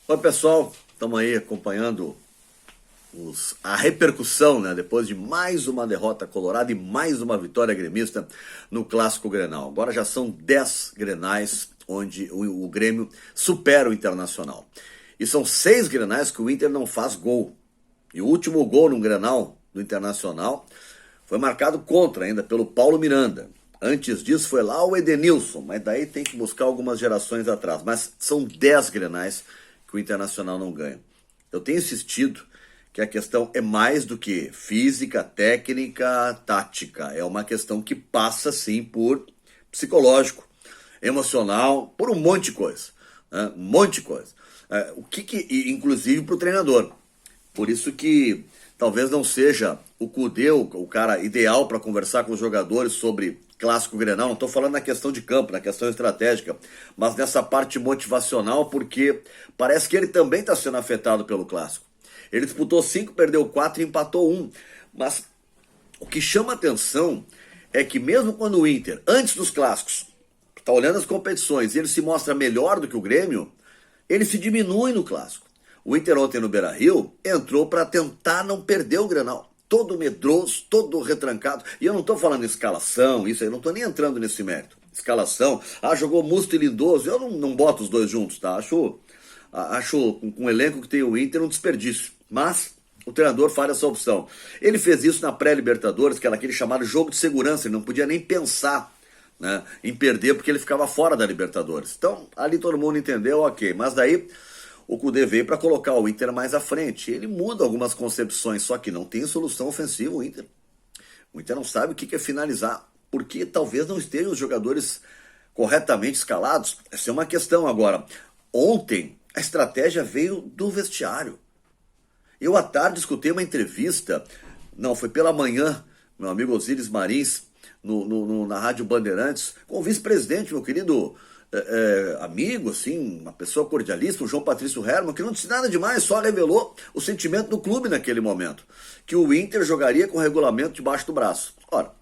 Oi pessoal, estamos aí acompanhando a repercussão, né? Depois de mais uma derrota colorada e mais uma vitória gremista no Clássico Grenal. Agora já são 10 Grenais onde o Grêmio supera o Internacional. E são 6 Grenais que o Inter não faz gol. E o último gol no Grenal do Internacional foi marcado contra ainda pelo Paulo Miranda. Antes disso foi lá o Edenilson, mas daí tem que buscar algumas gerações atrás. Mas são 10 Grenais que o Internacional não ganha. Eu tenho insistido que a questão é mais do que física, técnica, tática. É uma questão que passa, sim, por psicológico, emocional, por um monte de coisa. Né? Um monte de coisa. Inclusive para o treinador. Por isso que talvez não seja o Kudê o cara ideal para conversar com os jogadores sobre Clássico Grenal. Não estou falando na questão de campo, na questão estratégica, mas nessa parte motivacional, porque parece que ele também está sendo afetado pelo Clássico. Ele disputou 5, perdeu 4 e empatou 1. Mas o que chama atenção é que mesmo quando o Inter, antes dos Clássicos, está olhando as competições e ele se mostra melhor do que o Grêmio, ele se diminui no Clássico. O Inter ontem no Beira-Rio entrou para tentar não perder o Grenal. Todo medroso, todo retrancado. E eu não estou falando escalação, isso aí, eu não estou nem entrando nesse mérito. Escalação, jogou Musto e Lindoso. Eu não boto os dois juntos, tá? Acho com o elenco que tem o Inter um desperdício. Mas o treinador faz essa opção. Ele fez isso na pré-Libertadores, que era aquele chamado jogo de segurança. Ele não podia nem pensar, né, em perder porque ele ficava fora da Libertadores. Então, ali todo mundo entendeu, ok. Mas daí o Kudê veio para colocar o Inter mais à frente. Ele muda algumas concepções, só que não tem solução ofensiva o Inter. O Inter não sabe o que é finalizar, porque talvez não estejam os jogadores corretamente escalados. Essa é uma questão agora. Ontem, a estratégia veio do vestiário. Eu à tarde escutei uma entrevista, não, foi pela manhã, meu amigo Osíris Marins, na Rádio Bandeirantes, com o vice-presidente, meu querido amigo, assim, uma pessoa cordialista, o João Patrício Herman, que não disse nada demais, só revelou o sentimento do clube naquele momento, que o Inter jogaria com o regulamento debaixo do braço. Ora,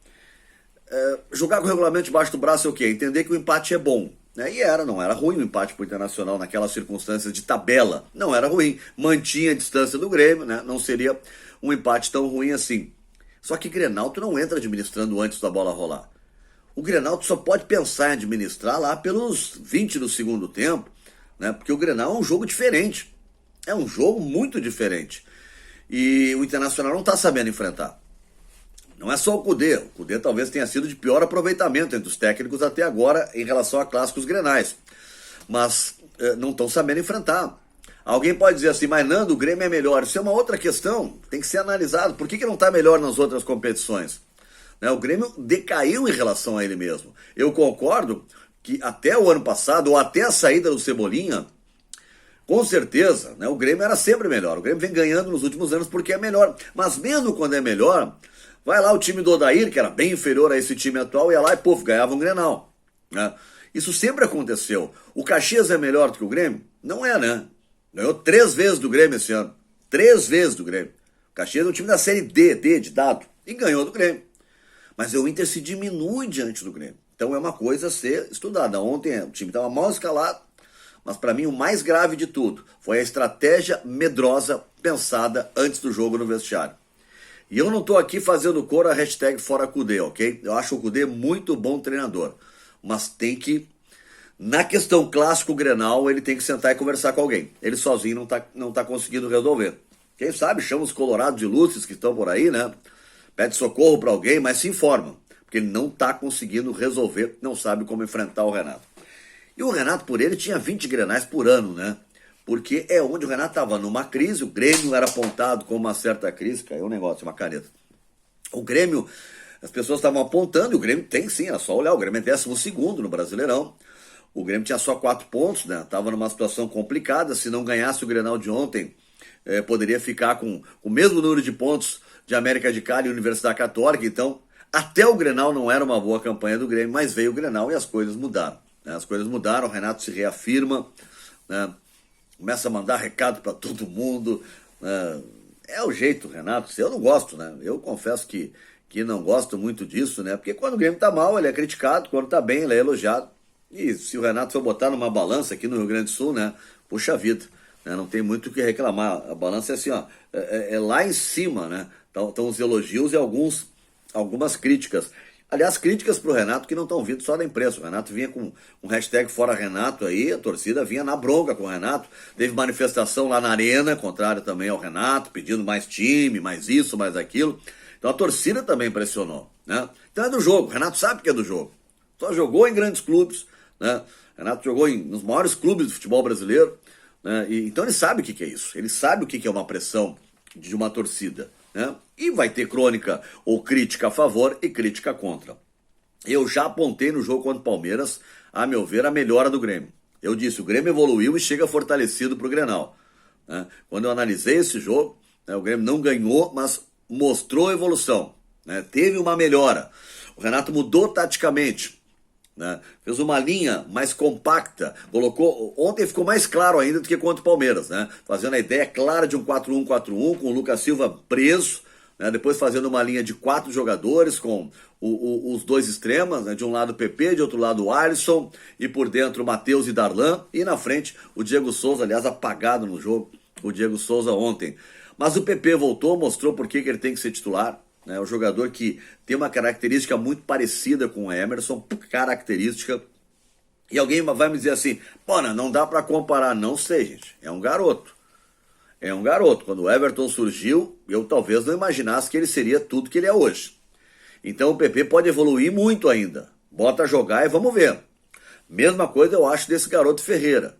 jogar com o regulamento debaixo do braço é o quê? Entender que o empate é bom. Né? E não era ruim o empate para o Internacional naquelas circunstâncias de tabela, não era ruim, mantinha a distância do Grêmio, né? Não seria um empate tão ruim assim. Só que Grenal tu não entra administrando antes da bola rolar. O Grenal tu só pode pensar em administrar lá pelos 20 do segundo tempo, né? Porque o Grenal é um jogo diferente, é um jogo muito diferente, e o Internacional não está sabendo enfrentar. Não é só o Kudê talvez tenha sido de pior aproveitamento entre os técnicos até agora em relação a clássicos grenais. Mas não estão sabendo enfrentar. Alguém pode dizer assim, mas Nando, o Grêmio é melhor. Isso é uma outra questão, tem que ser analisado. Por que não está melhor nas outras competições? O Grêmio decaiu em relação a ele mesmo. Eu concordo que até o ano passado, ou até a saída do Cebolinha, com certeza, o Grêmio era sempre melhor. O Grêmio vem ganhando nos últimos anos porque é melhor. Mas mesmo quando é melhor, vai lá o time do Odair, que era bem inferior a esse time atual, ia lá e, ganhava um Grenal. Né? Isso sempre aconteceu. O Caxias é melhor do que o Grêmio? Não é, né? Ganhou 3 vezes do Grêmio esse ano. 3 vezes do Grêmio. O Caxias é um time da série D de dado, e ganhou do Grêmio. Mas o Inter se diminui diante do Grêmio. Então é uma coisa a ser estudada. Ontem o time estava mal escalado, mas para mim o mais grave de tudo foi a estratégia medrosa pensada antes do jogo no vestiário. E eu não estou aqui fazendo coro a hashtag fora Kudê, ok? Eu acho o Kudê muito bom treinador. Mas tem que, na questão clássico Grenal, ele tem que sentar e conversar com alguém. Ele sozinho não tá conseguindo resolver. Quem sabe chama os colorados ilustres que estão por aí, né? Pede socorro para alguém, mas se informa. Porque ele não está conseguindo resolver, não sabe como enfrentar o Renato. E o Renato, por ele, tinha 20 Grenais por ano, né? Porque é onde o Renato estava numa crise, o Grêmio era apontado como uma certa crise, caiu um negócio, uma caneta. O Grêmio, as pessoas estavam apontando, e o Grêmio tem sim, é só olhar, o Grêmio é 12º no Brasileirão. O Grêmio tinha só 4 pontos, né? Estava numa situação complicada, se não ganhasse o Grenal de ontem, poderia ficar com o mesmo número de pontos de América de Cali e Universidade Católica. Então, até o Grenal não era uma boa campanha do Grêmio, mas veio o Grenal e as coisas mudaram. Né? As coisas mudaram, o Renato se reafirma, né? Começa a mandar recado para todo mundo. É o jeito, Renato. Eu não gosto, né? Eu confesso que não gosto muito disso, né? Porque quando o Grêmio tá mal, ele é criticado, quando tá bem, ele é elogiado. E se o Renato for botar numa balança aqui no Rio Grande do Sul, né? Puxa vida, né? Não tem muito o que reclamar. A balança é assim, ó, é lá em cima, né? Estão os elogios e algumas críticas. Aliás, críticas para o Renato que não estão vindo só da imprensa. O Renato vinha com um hashtag Fora Renato aí, a torcida vinha na bronca com o Renato. Teve manifestação lá na Arena, contrário também ao Renato, pedindo mais time, mais isso, mais aquilo. Então a torcida também pressionou, né? Então é do jogo, o Renato sabe que é do jogo. Só jogou em grandes clubes, né? O Renato jogou nos maiores clubes do futebol brasileiro, né? Então ele sabe o que é isso. Ele sabe o que é uma pressão de uma torcida, né? E vai ter crônica ou crítica a favor e crítica contra. Eu já apontei no jogo contra o Palmeiras, a meu ver, a melhora do Grêmio. Eu disse, o Grêmio evoluiu e chega fortalecido para o Grenal, né? Quando eu analisei esse jogo, né, o Grêmio não ganhou, mas mostrou evolução, né? Teve uma melhora. O Renato mudou taticamente, né? Fez uma linha mais compacta, ontem ficou mais claro ainda do que contra o Palmeiras, né? Fazendo a ideia clara de um 4-1-4-1 com o Lucas Silva preso, né? Depois fazendo uma linha de 4 jogadores com os dois extremas, né? De um lado o PP, de outro lado o Alisson, e por dentro o Matheus e Darlan, e na frente o Diego Souza, aliás apagado no jogo, o Diego Souza ontem. Mas o PP voltou, mostrou por que ele tem que ser titular. É um jogador que tem uma característica muito parecida com o Emerson, característica. E alguém vai me dizer assim, pô, não dá para comparar. Não sei, gente, é um garoto. É um garoto. Quando o Everton surgiu, eu talvez não imaginasse que ele seria tudo que ele é hoje. Então o PP pode evoluir muito ainda. Bota a jogar e vamos ver. Mesma coisa eu acho desse garoto Ferreira,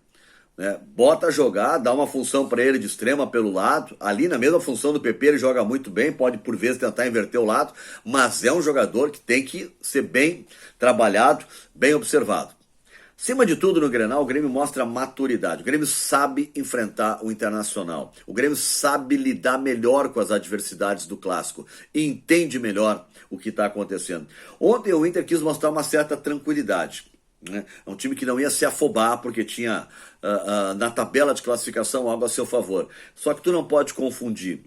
né? Bota a jogar, dá uma função para ele de extrema pelo lado, ali na mesma função do PP ele joga muito bem, pode por vezes tentar inverter o lado, mas é um jogador que tem que ser bem trabalhado, bem observado. Acima de tudo no Grenal, o Grêmio mostra maturidade, o Grêmio sabe enfrentar o Internacional, o Grêmio sabe lidar melhor com as adversidades do Clássico e entende melhor o que está acontecendo. Ontem o Inter quis mostrar uma certa tranquilidade, né? É um time que não ia se afobar porque tinha na tabela de classificação algo a seu favor. Só que tu não pode confundir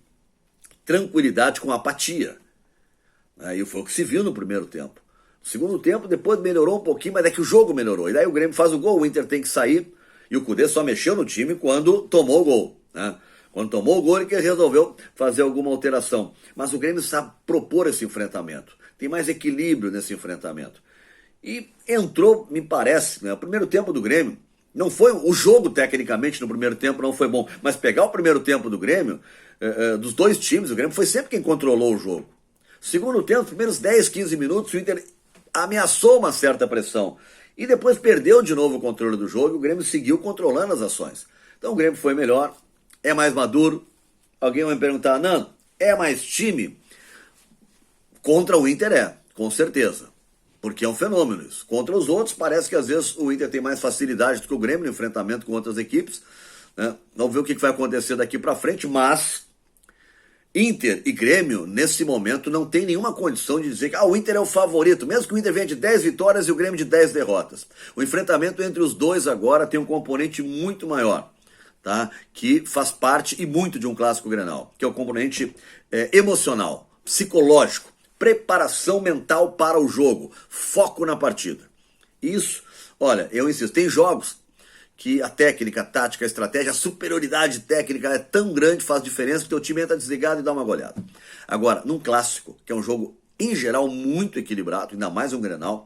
tranquilidade com apatia, né? E foi o que se viu no primeiro tempo. No segundo tempo, depois melhorou um pouquinho, mas é que o jogo melhorou. E daí o Grêmio faz o gol, o Inter tem que sair, e o Cudê só mexeu no time quando tomou o gol, né? Quando tomou o gol, ele resolveu fazer alguma alteração. Mas o Grêmio sabe propor esse enfrentamento. Tem mais equilíbrio nesse enfrentamento. E entrou, me parece, né, o primeiro tempo do Grêmio, não foi, o jogo tecnicamente no primeiro tempo não foi bom, mas pegar o primeiro tempo do Grêmio, dos dois times, o Grêmio foi sempre quem controlou o jogo. Segundo tempo, os primeiros 10, 15 minutos, o Inter ameaçou uma certa pressão. E depois perdeu de novo o controle do jogo e o Grêmio seguiu controlando as ações. Então o Grêmio foi melhor, é mais maduro. Alguém vai me perguntar, não, é mais time? Contra o Inter com certeza. Porque é um fenômeno isso. Contra os outros, parece que às vezes o Inter tem mais facilidade do que o Grêmio no enfrentamento com outras equipes, né? Vamos ver o que vai acontecer daqui para frente, mas Inter e Grêmio, nesse momento, não tem nenhuma condição de dizer que o Inter é o favorito, mesmo que o Inter venha de 10 vitórias e o Grêmio de 10 derrotas. O enfrentamento entre os dois agora tem um componente muito maior, tá? Que faz parte e muito de um clássico Grenal, que é o componente emocional, psicológico, preparação mental para o jogo, foco na partida. Isso, olha, eu insisto, tem jogos que a técnica, a tática, a estratégia, a superioridade técnica é tão grande, faz diferença que o teu time entra desligado e dá uma goleada. Agora, num clássico, que é um jogo, em geral, muito equilibrado, ainda mais um Grenal,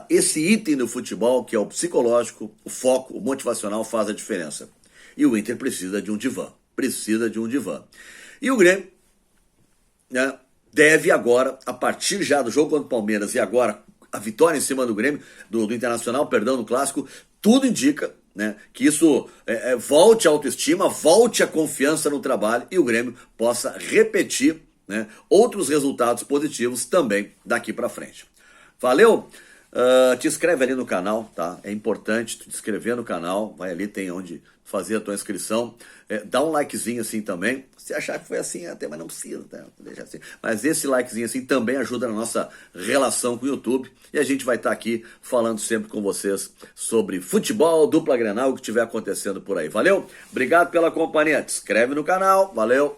esse item do futebol, que é o psicológico, o foco, o motivacional, faz a diferença. E o Inter precisa de um divã. E o Grêmio, né, deve agora, a partir já do jogo contra o Palmeiras e agora a vitória em cima do Grêmio, do Internacional, perdão, no Clássico, tudo indica, né, que isso volte a autoestima, volte a confiança no trabalho e o Grêmio possa repetir, né, outros resultados positivos também daqui para frente. Valeu? Te inscreve ali no canal, tá? É importante te inscrever no canal, vai ali, tem onde fazer a tua inscrição, dá um likezinho assim também, se achar que foi assim até, mas não precisa, tá? Deixa assim. Mas esse likezinho assim também ajuda na nossa relação com o YouTube e a gente vai estar aqui falando sempre com vocês sobre futebol, dupla Grenal, o que estiver acontecendo por aí, valeu? Obrigado pela companhia, te inscreve no canal, valeu!